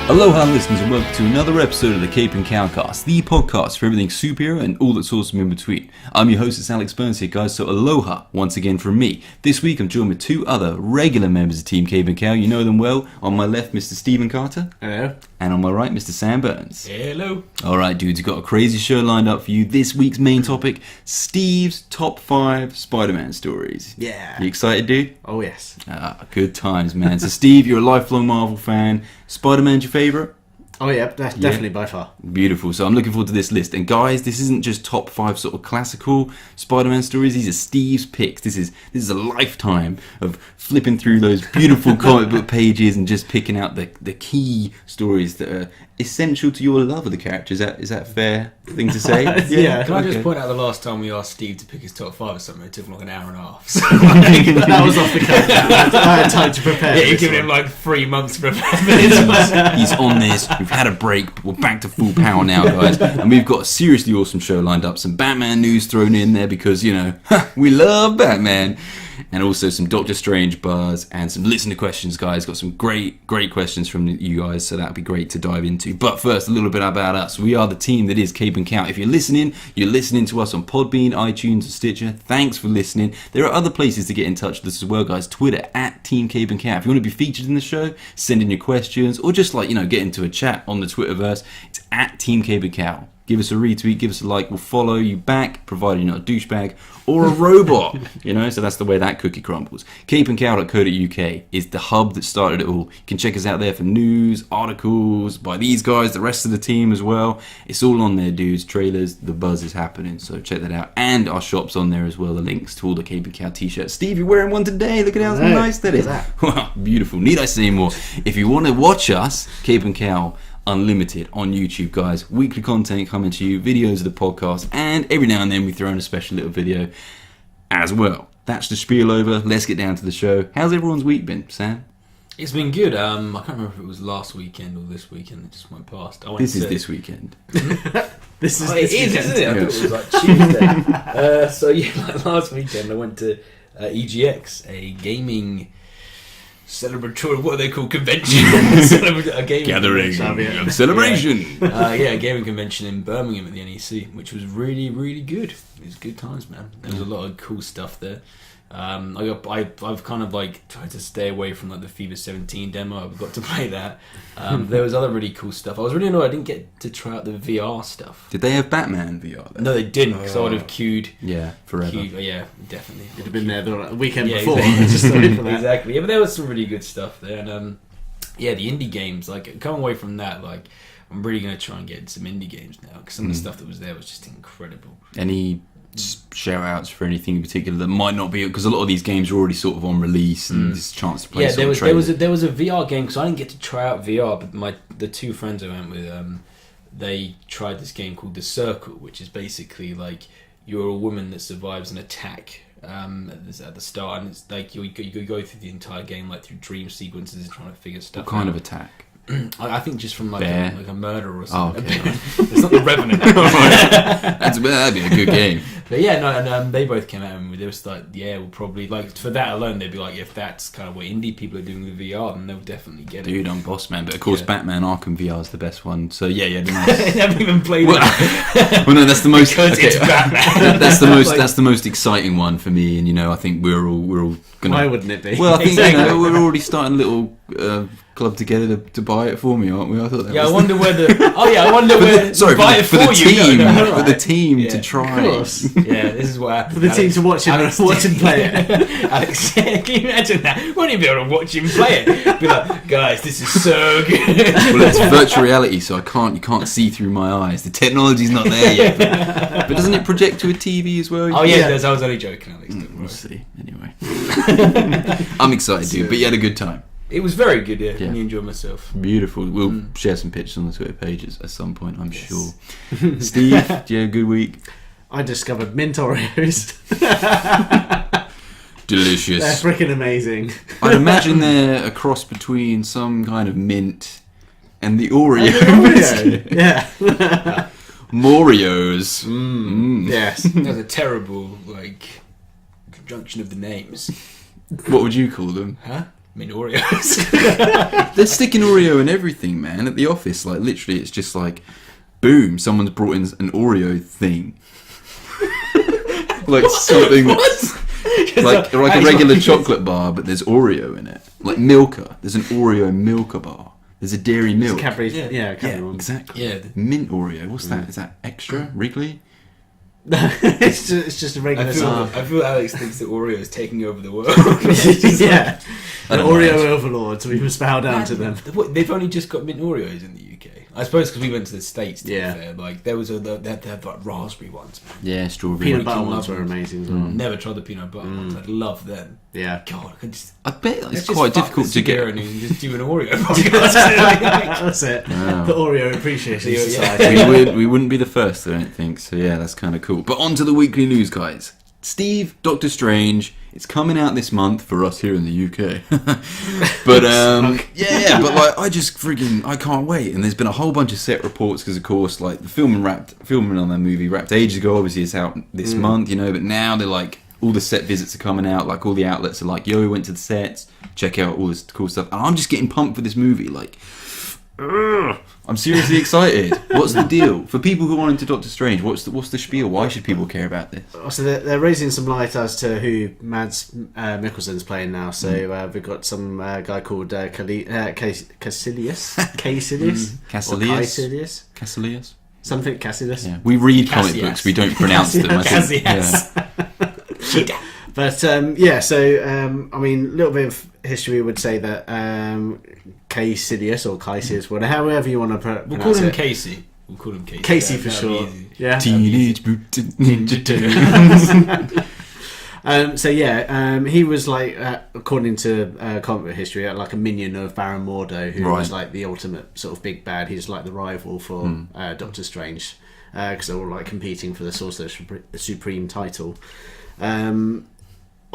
Aloha listeners and welcome to another episode of the pKqqCast, the podcast for everything superhero and all that's awesome in between. I'm your host, it's Alex Burns here guys, so aloha once again from me. This week I'm joined with two other regular members of Team pKqqCow. You know them well. On my left, Mr. Stephen Carter. Hello. And on my right, Mr. Sam Burns. Hello. Alright dudes, we've got a crazy show lined up for you. This week's main topic, Steve's top 5 Spider-Man stories. Yeah. You excited, dude? Oh, yes. Good times, man. So Steve, you're a lifelong Marvel fan. Spider-Man's your favourite? Oh, yeah, that's definitely by far. Beautiful. So I'm looking forward to this list. And guys, this isn't just top 5 sort of classical Spider-Man stories. These are Steve's picks. This is a lifetime of flipping through those beautiful comic book pages and just picking out the key stories that are essential to your love of the character. Is that a fair thing to say? Yeah. Can I just point out the last time we asked Steve to pick his top 5 or something, it took him like an hour and a half. So That was off the cuff. I had time to prepare. yeah, you've given him like 3 months to prepare for this. He's on this. We've had a break, but we're back to full power now, guys. And we've got a seriously awesome show lined up. Some Batman news thrown in there because, you know, we love Batman. And also some Doctor Strange buzz and some listener questions, guys. Got some great questions from you guys, so that'd be great to dive into. But first, a little bit about us. We are the team that is pKqqCow. If you're listening to us on Podbean, iTunes, and Stitcher. Thanks for listening. There are other places to get in touch with us as well, guys. Twitter at Team pKqqCow. If you want to be featured in the show, send in your questions, or just get into a chat on the Twitterverse. It's at Team pKqqCow. Give us a retweet, give us a like, we'll follow you back, provided you're not a douchebag or a robot, so that's the way that cookie crumbles. pKqqCow.co.uk is the hub that started it all. You can check us out there for news, articles, by these guys, the rest of the team as well. It's all on there, dudes, trailers, the buzz is happening, so check that out. And our shop's on there as well, the links to all the pKqqCow t-shirts. Steve, you're wearing one today, look at how nice that is. Wow, beautiful, need I say more? If you want to watch us, pKqqCow Unlimited on YouTube, guys. Weekly content coming to you, videos of the podcast, and every now and then we throw in a special little video as well. That's the spiel over. Let's get down to the show. How's everyone's week been, Sam? It's been good. I can't remember if it was last weekend or this weekend. It just went past. This is this weekend. This is it this is, weekend. isn't it? I thought it was like Tuesday. Last weekend I went to EGX, a gaming celebratory, what are they called, convention? A gaming Gathering convention. celebration. A gaming convention in Birmingham at the NEC, which was really, really good. It was good times, man. There was a lot of cool stuff there. I've kind of tried to stay away from the FIFA 17 demo. I've got to play that. There was other really cool stuff. I was really annoyed I didn't get to try out the VR stuff. Did they have Batman VR then? No, they didn't, because I would have queued. Yeah, forever. Yeah, definitely. You'd have been there the weekend before. Exactly. Just wait for that. Exactly. Yeah, but there was some really good stuff there. And the indie games, coming away from that, I'm really going to try and get into some indie games now, because some of the stuff that was there was just incredible. Any shout outs for anything in particular that might not be, because a lot of these games are already sort of on release and there's a chance to play. There was a VR game, because I didn't get to try out VR, but the two friends I went with, they tried this game called The Circle, which is basically you're a woman that survives an attack at the start, and it's you go through the entire game through dream sequences and trying to figure stuff out. What kind of attack? I think just from Bear. a murder or something. Oh, okay. It's not the Revenant. That'd be a good game. But and they both came out and they were we'll probably for that alone they'd be if that's kind of what indie people are doing with VR, then they'll definitely get it. Dude, I'm boss man, but of course Batman Arkham VR is the best one. So I never even played that. Well, no, that's the most. Because it's Batman. That's the most. That's the most exciting one for me, and I think we're all gonna. Why wouldn't it be? Well, I think Exactly. we're already starting a little club together to buy it for me, aren't we? I thought that. I wonder whether. I wonder whether. Sorry, buy it for the you. team, No. for the team Yeah. to try. Of course. Yeah, this is what happened. For the team to watch him play it. Alex, can you imagine that? We won't even be able to watch him play it. Be like, guys, this is so good. Well, it's virtual reality, so you can't see through my eyes. The technology's not there yet. But doesn't it project to a TV as well? Oh yeah, it does. I was only joking, Alex. We'll see. Anyway, I'm excited, dude. But you had a good time. It was very good. Yeah, Yeah. I enjoyed myself. Beautiful. We'll share some pictures on the Twitter pages at some point, I'm sure. Steve, do you have a good week? I discovered mint Oreos. Delicious. They're freaking amazing. I'd imagine they're a cross between some kind of mint and the Oreo. Oreo. Yeah. Morios. Yes. That was a terrible conjunction of the names. What would you call them? Huh? mint Oreos. They're sticking Oreo in everything, man. At the office, like literally, it's just like, boom, someone's brought in an Oreo thing, like something that's like a regular chocolate bar, but there's Oreo in it. Like Milka, there's an Oreo Milka bar. There's a dairy milk. Cadbury, Cadbury one. Exactly. Yeah. Mint Oreo. What's that? Is that extra Wrigley? it's just a regular I feel Alex thinks that Oreo is taking over the world. yeah. I An don't Oreo mind. overlords, we must bow down to them. They've only just got mint Oreos in the UK. I suppose because we went to the States. To be fair. Like there was they had like raspberry ones. Man. Yeah, strawberry. Peanut butter Love ones were them. amazing as well. Never tried the peanut butter ones. I love them. Yeah. God, I could just. I bet let's it's just quite fuck difficult the to get. cigarette and just do an Oreo podcast. That's it. Wow. The Oreo Appreciation Yeah. Society. we wouldn't be the first, I don't think. So yeah, that's kind of cool. But on to the weekly news, guys. Steve, Doctor Strange, it's coming out this month for us here in the UK. But but like I can't wait. And there's been a whole bunch of set reports because of course like the filming on that movie wrapped ages ago. Obviously it's out this month, you know. But now they're like all the set visits are coming out. Like all the outlets are like, yo, we went to the sets, check out all this cool stuff. And I'm just getting pumped for this movie. Like, I'm seriously excited. What's the deal for people who are into Doctor Strange? What's the spiel? Why should people care about this? So they're raising some light as to who Mads Mikkelsen's playing now. So we've got some guy called Caecilius. Caecilius? Something Caecilius. Yeah. We read comic Cassius. books, we don't pronounce them. I think. Cassius. Yeah. But so I mean, a little bit of history would say that Caecilius or Caecilius, whatever, however you want to pronounce We'll call him it. Casey. We'll call him Casey. Casey for That'd be sure. easy. Yeah. Teenage Mutant Ninja Turtles. He was like, according to comic book history, like a minion of Baron Mordo, who was like the ultimate sort of big bad. He's like the rival for Doctor Strange, because they're all like competing for the Sorcerer Supreme title.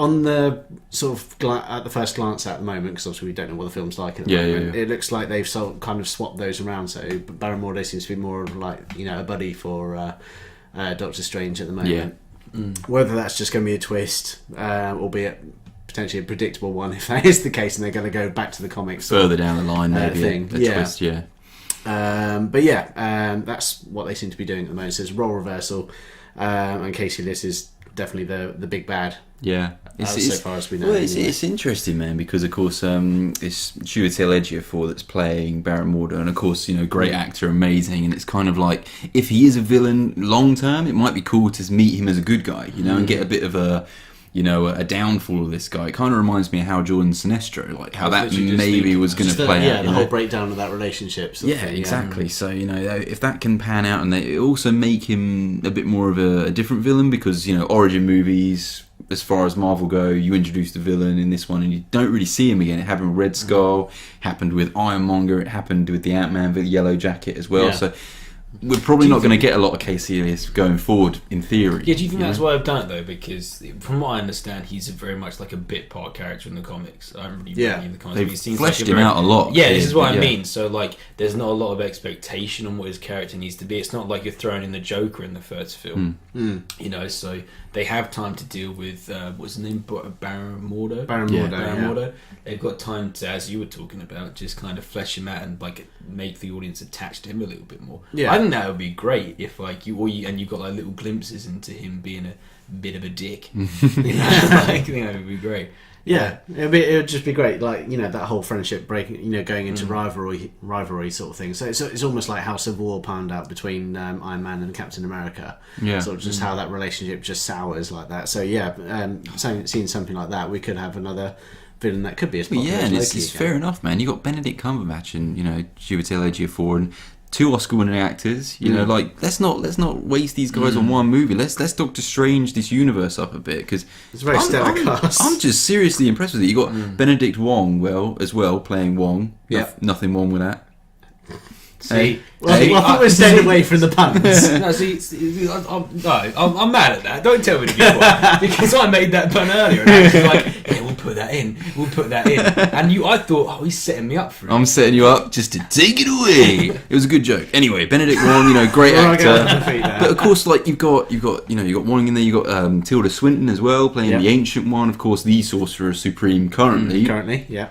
On the sort of at the first glance at the moment, because obviously we don't know what the film's like at the moment, it looks like they've kind of swapped those around. So Baron Mordo seems to be more of like a buddy for Doctor Strange at the moment. Whether that's just going to be a twist, albeit potentially a predictable one, if that is the case, and they're going to go back to the comics further down the line, maybe a twist. That's what they seem to be doing at the moment. So it's a role reversal, and Caecilius is definitely the big bad. Yeah, so far as we know. Well, it's interesting, man, because of course it's Chiwetel Ejiofor that's playing Baron Mordo, and of course great actor, amazing, and it's kind of like if he is a villain long term, it might be cool to meet him as a good guy, and get a bit of a downfall of this guy. It kind of reminds me of how Jordan Sinestro, like how that maybe was going to play out. The whole breakdown of that relationship. Exactly. So if that can pan out, and it also make him a bit more of a different villain, because origin movies, as far as Marvel go, you introduce the villain in this one and you don't really see him again. It happened with Red Skull, happened with Ironmonger, it happened with the Ant-Man with the Yellow Jacket as well. So we're probably not going to get a lot of Caecilius going forward, in theory. Yeah, do you think that's why I've done it though? Because from what I understand, he's very much like a bit part character in the comics. I haven't really read any of the comics. They've fleshed him out a lot. Yeah, this is what I mean. So like, there's not a lot of expectation on what his character needs to be. It's not like you're throwing in the Joker in the first film. So they have time to deal with what's his name, Baron Mordo. Baron Mordo. They've got time to, as you were talking about, just kind of flesh him out and like make the audience attached to him a little bit more. Yeah, I think that would be great if like you got like little glimpses into him being a bit of a dick. I think that would be great. Yeah, it would just be great, like that whole friendship breaking, going into rivalry sort of thing. So it's almost like how Civil War panned out between Iron Man and Captain America. Yeah, sort of just how that relationship just sours like that. So seeing something like that, we could have another villain that could be as popular as Loki. It's fair enough, man. You got Benedict Cumberbatch and Chiwetel Ejiofor and 2 Oscar-winning actors. Like let's not waste these guys on one movie. Let's Doctor Strange this universe up a bit, because it's a very stellar cast. I'm just seriously impressed with it. You got Benedict Wong as well playing Wong. Yeah, nothing wrong with that. I thought we're staying away from the puns. I'm mad at that. Don't tell me to be quiet, because I made that pun earlier. And I was like, we'll put that that in. We'll put that in. And I thought, he's setting me up for it. I'm setting you up just to take it away. It was a good joke. Anyway, Benedict Wong, great actor. But of course, like you've got Wong in there. You got Tilda Swinton as well playing the Ancient One. Of course, the Sorcerer Supreme currently. Yeah.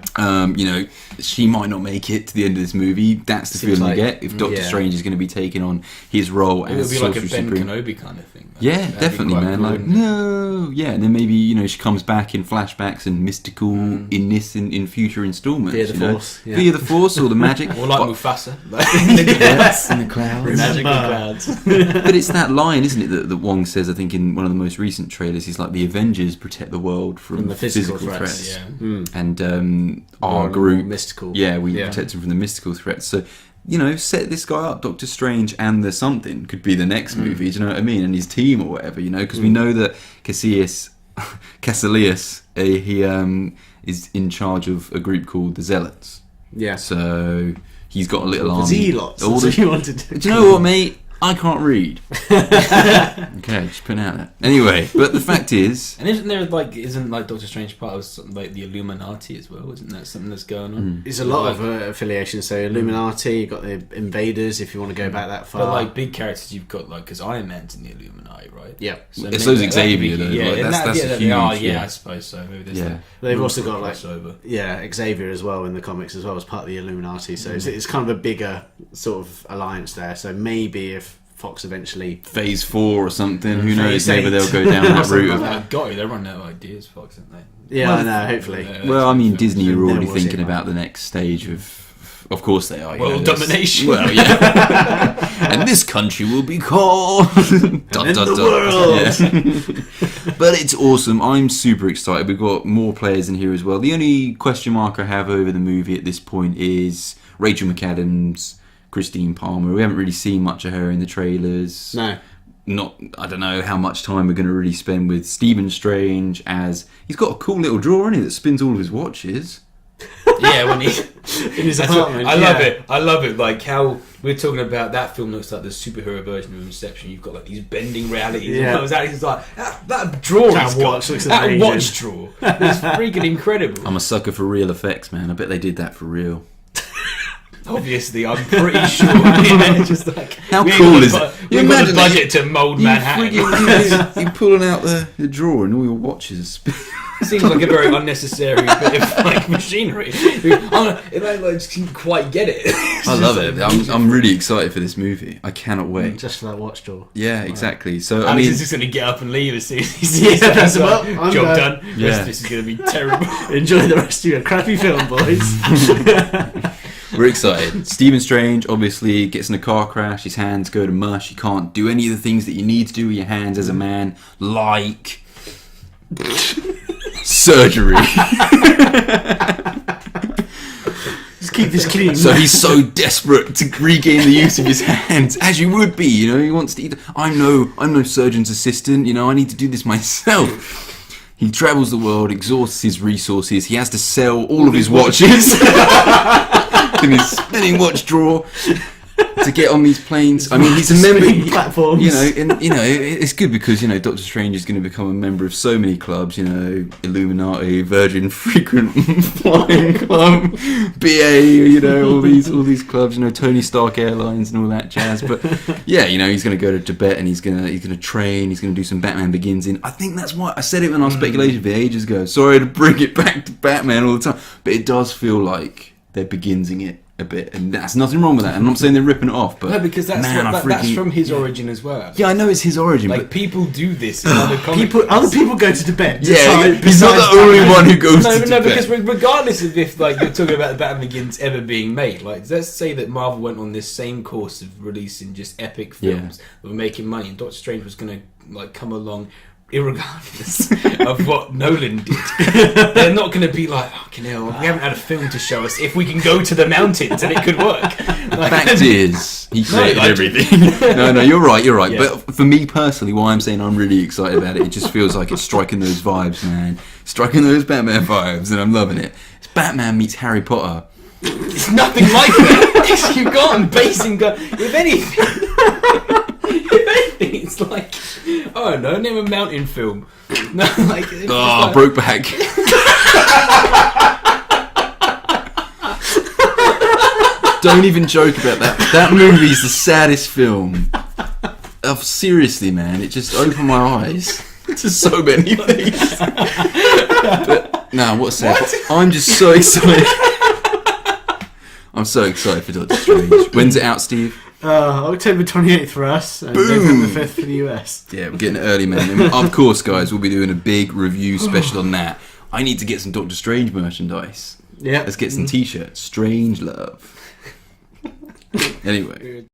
She might not make it to the end of this movie. That's the feeling you get if Doctor Strange is going to be taking on his role as Sorcerer Supreme. It would be like a Ben Kenobi kind of thing. Yeah, definitely, man. Cool, like, no, yeah, and then maybe she comes back in flashbacks and mystical in future installments. Via the Force, via the Force or the magic, or like Mufasa, in the clouds, magical clouds. But it's that line, isn't it, that Wong says? I think in one of the most recent trailers, he's like, the Avengers protect the world from the physical threats. Yeah. And our group, mystical. Yeah, we protect him from the mystical threats. So. Set this guy up. Doctor Strange and the Something could be the next movie. Do you know what I mean? And his team or whatever. Because we know that Cassius, he is in charge of a group called the Zealots. Yeah. So he's got a little army. Zealots. That's what you wanted to. Do you know what, mate? I can't read. Okay, just putting out that. Anyway, but the fact is... And isn't Doctor Strange part of something like the Illuminati as well? Isn't that something that's going on? There's a lot of affiliations. So Illuminati, you've got the Invaders, if you want to go back that far. But big characters you've got, because Iron Man's in the Illuminati, right? Yeah. So it's those Xavier, though. Yeah, that's a huge... I suppose so. Maybe they've also got Xavier as well in the comics as well as part of the Illuminati. So it's kind of a bigger sort of alliance there. So maybe if Fox eventually Phase 4 or something, who knows? Maybe they'll go down that route. They're running out of ideas, Fox, aren't they? Yeah, I know. Hopefully. Well, I mean, Disney are already thinking about the next stage of course they are. World domination. Well, yeah. And this country will be called the world. Yeah. But it's awesome. I'm super excited. We've got more players in here as well. The only question mark I have over the movie at this point is Rachel McAdams, Christine Palmer. We haven't really seen much of her in the trailers. No. I don't know how much time we're going to really spend with Stephen Strange, as he's got a cool little drawer in it that spins all of his watches. Yeah, when he in his apartment. I love it. Like how we're talking about that film looks like the superhero version of Inception. You've got these bending realities. Yeah. It's like that drawer. That watch drawer. It's freaking incredible. I'm a sucker for real effects, man. I bet they did that for real. Obviously, I'm pretty sure. It's just like, how cool is it? You imagine the budget to mould Manhattan. You're pulling out the drawer and all your watches. Seems like a very unnecessary bit of machinery. I just didn't quite get it. I love it. I'm really excited for this movie. I cannot wait. Just for that watch drawer. Yeah, exactly. So Alex is just going to get up and leave as soon as he sees that. Job done. Yeah. This is going to be terrible. Enjoy the rest of your crappy film, boys. We're excited. Stephen Strange obviously gets in a car crash. His hands go to mush. He can't do any of the things that you need to do with your hands as a man, like surgery. Just keep this clean. So he's so desperate to regain the use of his hands, as you would be. He wants to eat. I'm no surgeon's assistant. I need to do this myself. He travels the world, exhausts his resources. He has to sell all of his watches in his spinning watch drawer to get on these planes. I mean, he's a member. Platforms. It's good because Doctor Strange is going to become a member of so many clubs. Illuminati, Virgin Frequent Flying Club, BA. All these clubs. Tony Stark Airlines and all that jazz. But yeah, he's going to go to Tibet and he's going to train. He's going to do some Batman Begins in. I think that's why I said it in our speculation for ages ago. Sorry to bring it back to Batman all the time, but it does feel like they're beginsing it a bit, and that's nothing wrong with that. I'm not saying they're ripping it off, but no, because that's from his origin as well. Yeah, I know it's his origin, but people do this in other comics. Other people go to Tibet. Yeah, he's not the only one who goes to Tibet. No, because regardless of if you're talking about the Batman Begins ever being made, let's say that Marvel went on this same course of releasing just epic films that were making money, and Doctor Strange was going to come along. Irregardless of what Nolan did, they're not going to be like, we haven't had a film to show us if we can go to the mountains and it could work. The fact is, he created everything. No, you're right. Yeah. But for me personally, why I'm saying I'm really excited about it just feels like it's striking those vibes, man. Striking those Batman vibes, and I'm loving it. It's Batman meets Harry Potter. It's nothing like that. You've gone basing, if anything. It's like, name a mountain film. No, Brokeback. Don't even joke about that. That movie's the saddest film. Oh, seriously, man, it just opened my eyes to so many things. But no, what's that? I'm just so excited. I'm so excited for Doctor Strange. When's it out, Steve? October 28th for us, and Boom. November 5th for the US. Yeah, we're getting it early, man. And of course, guys, we'll be doing a big review special on that. I need to get some Doctor Strange merchandise. Yeah. Let's get some t-shirts. Strange love. Anyway.